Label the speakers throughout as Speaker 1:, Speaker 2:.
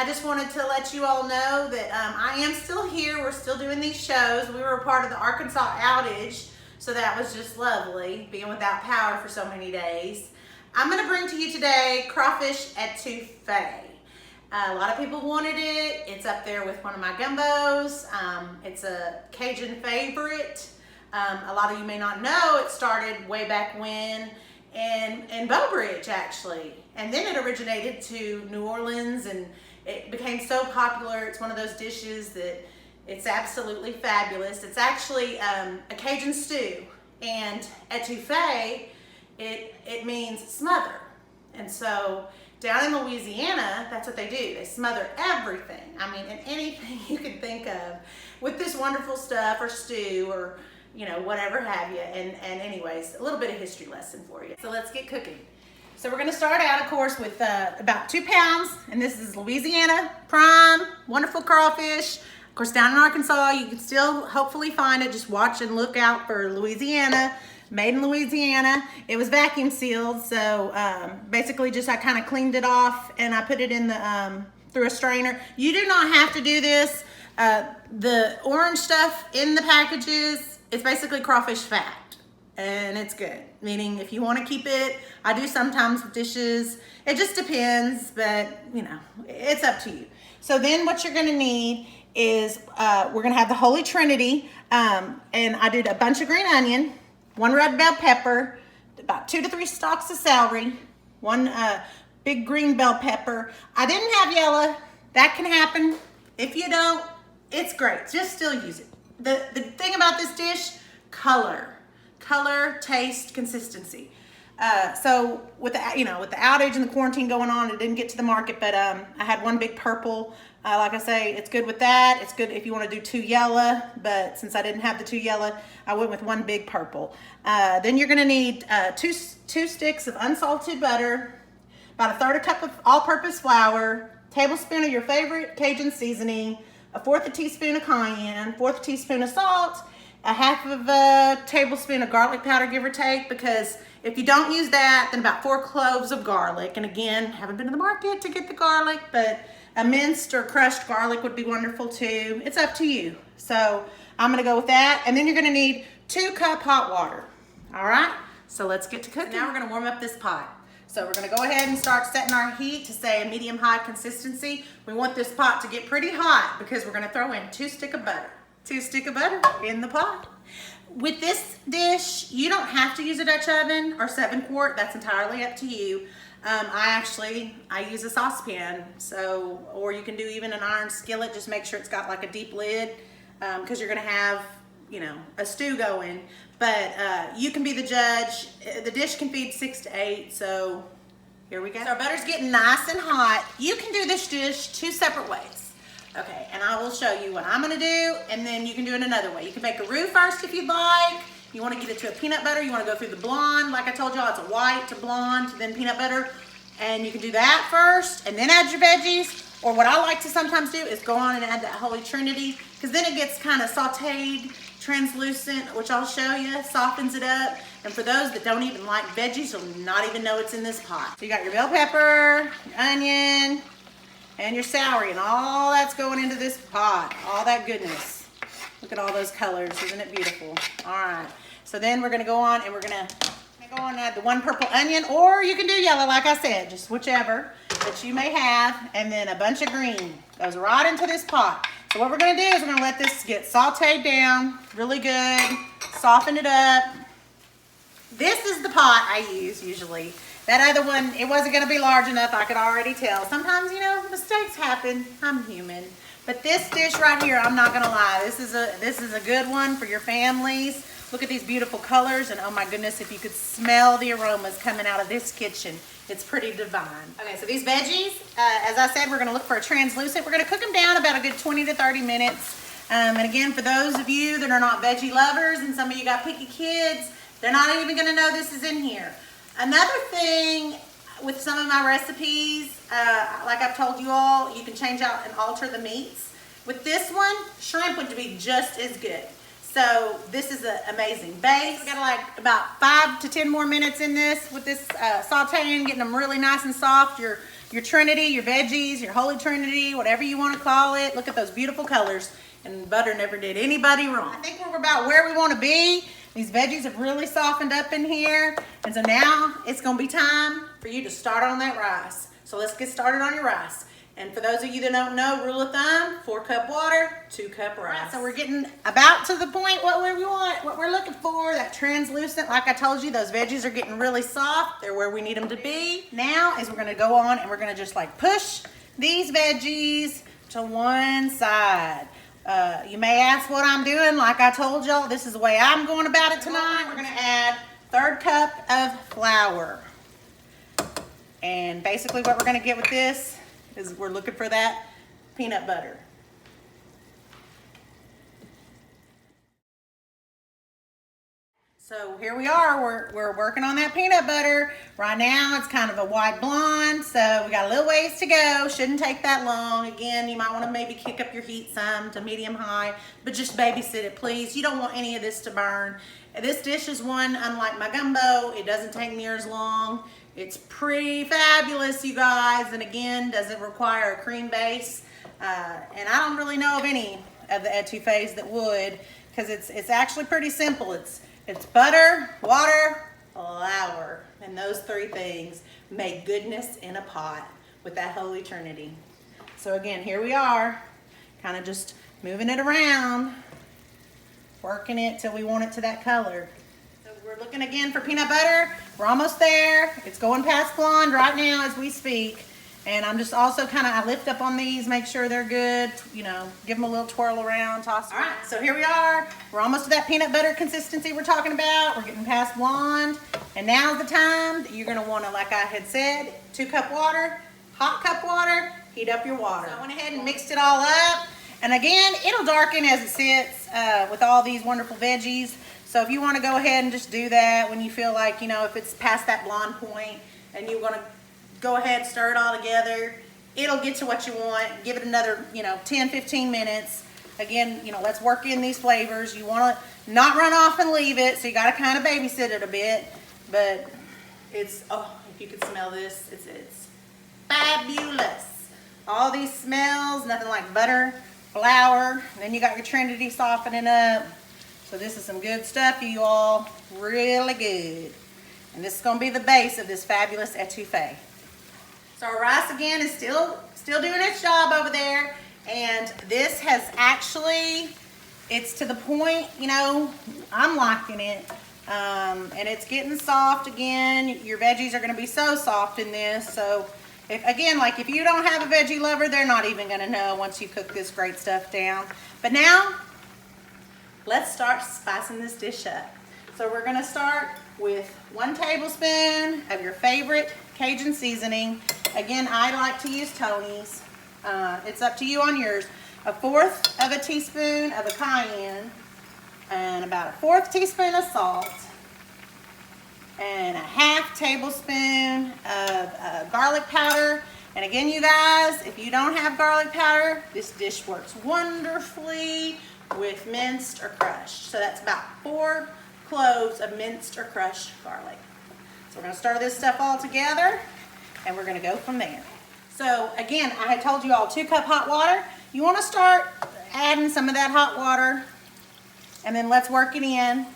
Speaker 1: just wanted to let you all know that I am still here. We're still doing these shows. We were a part of the Arkansas outage, so that was just lovely, being without power for so many days. I'm gonna bring to you today crawfish etouffee. A lot of people wanted it. It's up there with one of my gumbos. It's a Cajun favorite. A lot of you may not know, it started way back when in Bow Bridge, actually. And then it originated to New Orleans, and it became so popular. It's one of those dishes that it's absolutely fabulous. It's actually a Cajun stew, and etouffee, it means smother. And so down in Louisiana, that's what they do. They smother everything. I mean, and anything you can think of with this wonderful stuff, or stew, or you know, whatever have you. And anyways, a little bit of history lesson for you. So let's get cooking. So we're gonna start out, of course, with about 2 pounds, and this is Louisiana prime, wonderful crawfish. Of course, down in Arkansas, you can still hopefully find it. Just watch and look out for Louisiana, made in Louisiana. It was vacuum sealed, so basically just I kind of cleaned it off and I put it in the through a strainer. You do not have to do this. The orange stuff in the packages, it's basically crawfish fat, and it's good. Meaning if you want to keep it, I do sometimes with dishes. It just depends, but you know, it's up to you. So then what you're gonna need is, we're gonna have the Holy Trinity, and I did a bunch of green onion, 1 red bell pepper, about 2 to 3 stalks of celery, 1 big green bell pepper. I didn't have yellow. That can happen. If you don't, it's great. Just still use it. The thing about this dish, color, taste, consistency. So with the with the outage and the quarantine going on, it didn't get to the market, but I had 1 big purple. Like I say, it's good with that. It's good if you want to do 2 yellow, but since I didn't have the 2 yellow, I went with 1 big purple. Then you're gonna need 2 sticks of unsalted butter, about 1/3 cup of all-purpose flour, tablespoon of your favorite Cajun seasoning, 1/4 teaspoon of cayenne, 1/4 teaspoon of salt, 1/2 tablespoon of garlic powder, give or take, because if you don't use that, then about 4 cloves of garlic. And again, haven't been to the market to get the garlic, but a minced or crushed garlic would be wonderful too. It's up to you. So I'm gonna go with that. And then you're gonna need 2 cups hot water. All right, so let's get to cooking. Now we're gonna warm up this pot. So we're gonna go ahead and start setting our heat to say a medium-high consistency. We want this pot to get pretty hot because we're gonna throw in 2 sticks of butter. 2 sticks of butter in the pot. With this dish, you don't have to use a Dutch oven or 7-quart. That's entirely up to you. I use a saucepan, so, or you can do even an iron skillet. Just make sure it's got like a deep lid, because you're gonna have, you know, a stew going. But you can be the judge. The dish can feed 6 to 8, so here we go. So our butter's getting nice and hot. You can do this dish 2 separate ways. Okay, and I will show you what I'm gonna do, and then you can do it another way. You can make a roux first if you'd like. You wanna get it to a peanut butter, you wanna go through the blonde. Like I told y'all, it's a white to blonde to then peanut butter. And you can do that first, and then add your veggies. Or what I like to sometimes do is go on and add that Holy Trinity, because then it gets kind of sauteed, translucent, which I'll show you, softens it up. And for those that don't even like veggies, you'll not even know it's in this pot. So you got your bell pepper, your onion, and your celery, and all that's going into this pot, all that goodness. Look at all those colors, isn't it beautiful? All right, so then we're gonna go on and we're gonna go on and add the 1 purple onion, or you can do yellow, like I said, just whichever that you may have, and then a bunch of green goes right into this pot. So what we're gonna do is we're gonna let this get sauteed down really good, soften it up. This is the pot I use usually. That other one, it wasn't gonna be large enough, I could already tell. Sometimes, you know, mistakes happen, I'm human. But this dish right here, I'm not gonna lie, this is a good one for your families. Look at these beautiful colors, and oh my goodness, if you could smell the aromas coming out of this kitchen, it's pretty divine. Okay, so these veggies, as I said, we're gonna look for a translucent. We're gonna cook them down about a good 20 to 30 minutes. And again, for those of you that are not veggie lovers, and some of you got picky kids, they're not even gonna know this is in here. Another thing with some of my recipes, like I've told you all, you can change out and alter the meats. With this one, shrimp would be just as good. So this is an amazing base. We got like about 5 to 10 more minutes in this with this sauteing, getting them really nice and soft. Your your Trinity, your veggies, your Holy Trinity, whatever you want to call it. Look at those beautiful colors. And butter never did anybody wrong. I think we're about where we want to be. These veggies have really softened up in here. And so now it's going to be time for you to start on that rice. So let's get started on your rice. And for those of you that don't know, rule of thumb, 4 cup water, 2 cup rice. Right, so we're getting about to the point what we want, what we're looking for, that translucent. Like I told you, those veggies are getting really soft. They're where we need them to be. Now is we're gonna go on and we're gonna just like push these veggies to one side. You may ask what I'm doing. Like I told y'all, this is the way I'm going about it tonight. We're gonna add 1/3 cup of flour. And basically what we're gonna get with this is we're looking for that peanut butter. So here we are, we're working on that peanut butter. Right now it's kind of a white blonde, so we got a little ways to go. Shouldn't take that long. Again, you might want to maybe kick up your heat some to medium high, but just babysit it, please. You don't want any of this to burn. This dish is one, unlike my gumbo, it doesn't take near as long. It's pretty fabulous, you guys, and again, doesn't require a cream base. And I don't really know of any of the etouffees that would, because it's actually pretty simple. It's butter, water, flour, and those 3 things make goodness in a pot with that Holy Trinity. So again, here we are, kind of just moving it around, working it till we want it to that color. We're looking again for peanut butter. We're almost there. It's going past blonde right now as we speak. And I'm just also I lift up on these, make sure they're good, you know, give them a little twirl around, toss them. All right, so here we are. We're almost to that peanut butter consistency we're talking about. We're getting past blonde. And now's the time that you're gonna wanna, like I had said, 2 cup water, hot cup water, heat up your water. So I went ahead and mixed it all up. And again, it'll darken as it sits with all these wonderful veggies. So if you want to go ahead and just do that when you feel like, you know, if it's past that blonde point and you want to go ahead and stir it all together, it'll get to what you want. Give it another, you know, 10, 15 minutes. Again, you know, let's work in these flavors. You want to not run off and leave it, so you got to kind of babysit it a bit. But it's, oh, if you could smell this, it's fabulous. All these smells, nothing like butter, flour, and then you got your Trinity softening up. So this is some good stuff, you all, really good. And this is gonna be the base of this fabulous etouffee. So our rice again is still doing its job over there. And this has actually, it's to the point, you know, I'm liking it. And it's getting soft again. Your veggies are gonna be so soft in this. So if you don't have a veggie lover, they're not even gonna know once you cook this great stuff down. But now, let's start spicing this dish up. So we're gonna start with 1 tablespoon of your favorite Cajun seasoning. Again, I like to use Tony's. It's up to you on yours. 1/4 of a teaspoon of a cayenne, and about 1/4 teaspoon of salt, and 1/2 tablespoon of garlic powder. And again, you guys, if you don't have garlic powder, this dish works wonderfully with minced or crushed. So that's about 4 cloves of minced or crushed garlic. So we're gonna stir this stuff all together and we're gonna go from there. So again, I had told you all 2 cup hot water. You wanna start adding some of that hot water and then let's work it in.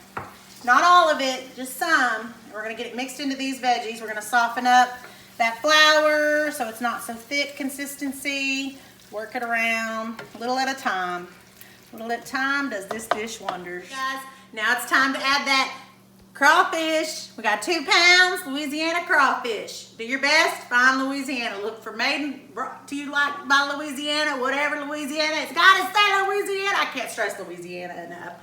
Speaker 1: Not all of it, just some. We're gonna get it mixed into these veggies. We're gonna soften up that flour so it's not so thick consistency. Work it around a little at a time. A little at a time does this dish wonders. Guys, now it's time to add that crawfish. We got 2 pounds, Louisiana crawfish. Do your best, find Louisiana. Look for made brought to you like by Louisiana, whatever Louisiana. It's gotta say Louisiana. I can't stress Louisiana enough.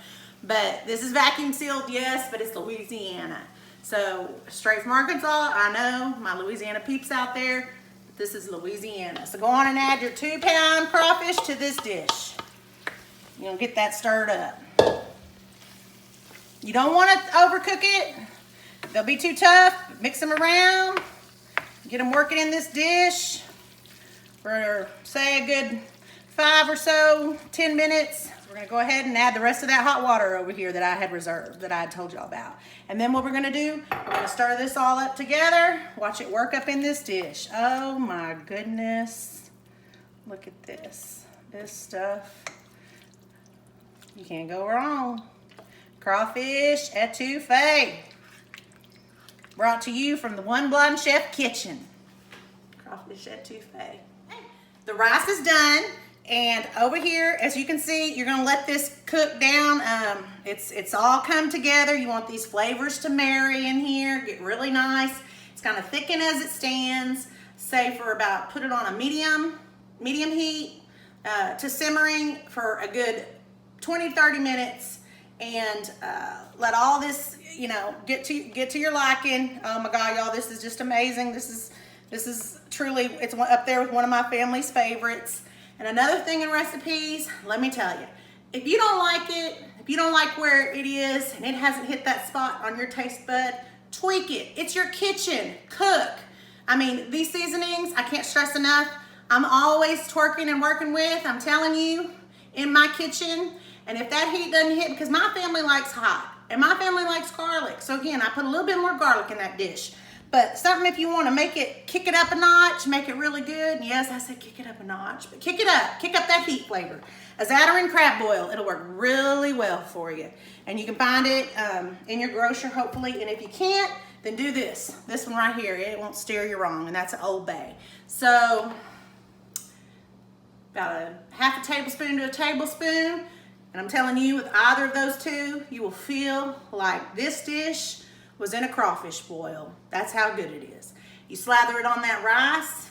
Speaker 1: But this is vacuum sealed, yes, but it's Louisiana. So straight from Arkansas, I know my Louisiana peeps out there, but this is Louisiana. So go on and add your 2 pound crawfish to this dish. You're gonna get that stirred up. You don't want to overcook it. They'll be too tough. Mix them around. Get them working in this dish for, say, a good 5 or so, 10 minutes. We're gonna go ahead and add the rest of that hot water over here that I had reserved, that I had told y'all about. And then what we're gonna do, we're gonna stir this all up together. Watch it work up in this dish. Oh my goodness. Look at this. This stuff. You can't go wrong. Crawfish etouffee. Brought to you from the One Blind Chef kitchen. Crawfish etouffee. The rice is done. And over here, as you can see, you're gonna let this cook down. It's all come together. You want these flavors to marry in here, get really nice. It's kind of thicken as it stands. Say for about, put it on a medium heat to simmering for a good 20-30 minutes, and let all this, you know, get to your liking. Oh my God, y'all, this is just amazing. This is truly, it's up there with one of my family's favorites. And another thing in recipes, let me tell you, if you don't like it, if you don't like where it is and it hasn't hit that spot on your taste bud, tweak it. It's your kitchen. Cook. I mean, these seasonings, I can't stress enough, I'm always twerking and working with, I'm telling you, in my kitchen. And if that heat doesn't hit, because my family likes hot and my family likes garlic. So again, I put a little bit more garlic in that dish. But something, if you want to make it, kick it up a notch, make it really good. And yes, I said kick it up a notch, but kick it up. Kick up that heat flavor. A Zatarain crab boil, it'll work really well for you. And you can find it in your grocer, hopefully. And if you can't, then do this. This one right here, it won't steer you wrong, and that's an Old Bay. So, about a half a tablespoon to a tablespoon. And I'm telling you, with either of those two, you will feel like this dish was in a crawfish boil. That's how good it is. You slather it on that rice.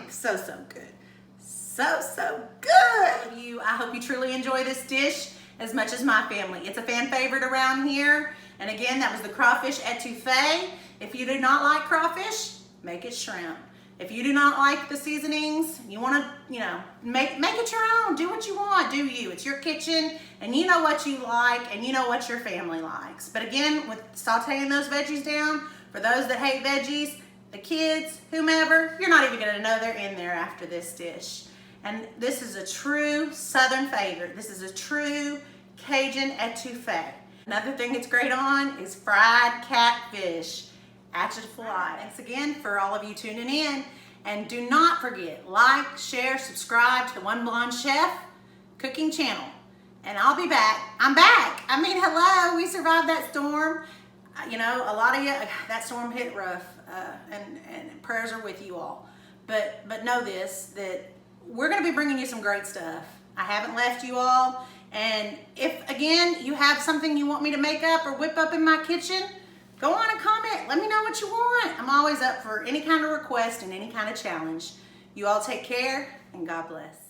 Speaker 1: So good. So good. I hope you truly enjoy this dish as much as my family. It's a fan favorite around here. And again, that was the crawfish etouffee. If you do not like crawfish, make it shrimp. If you do not like the seasonings, you want to, you know, make it your own. Do what you want. Do you. It's your kitchen, and you know what you like, and you know what your family likes. But again, with sauteing those veggies down, for those that hate veggies, the kids, whomever, you're not even going to know they're in there after this dish. And this is a true Southern favorite. This is a true Cajun etouffee. Another thing it's great on is fried catfish. Etouffee. Thanks again for all of you tuning in. And do not forget, like, share, subscribe to the One Blonde Chef cooking channel. And I'll be back. I'm back. I mean, hello, we survived that storm. You know, a lot of you, that storm hit rough, and prayers are with you all. But know this, that we're going to be bringing you some great stuff. I haven't left you all. And if, again, you have something you want me to make up or whip up in my kitchen, go on and comment. Let me know what you want. I'm always up for any kind of request and any kind of challenge. You all take care, and God bless.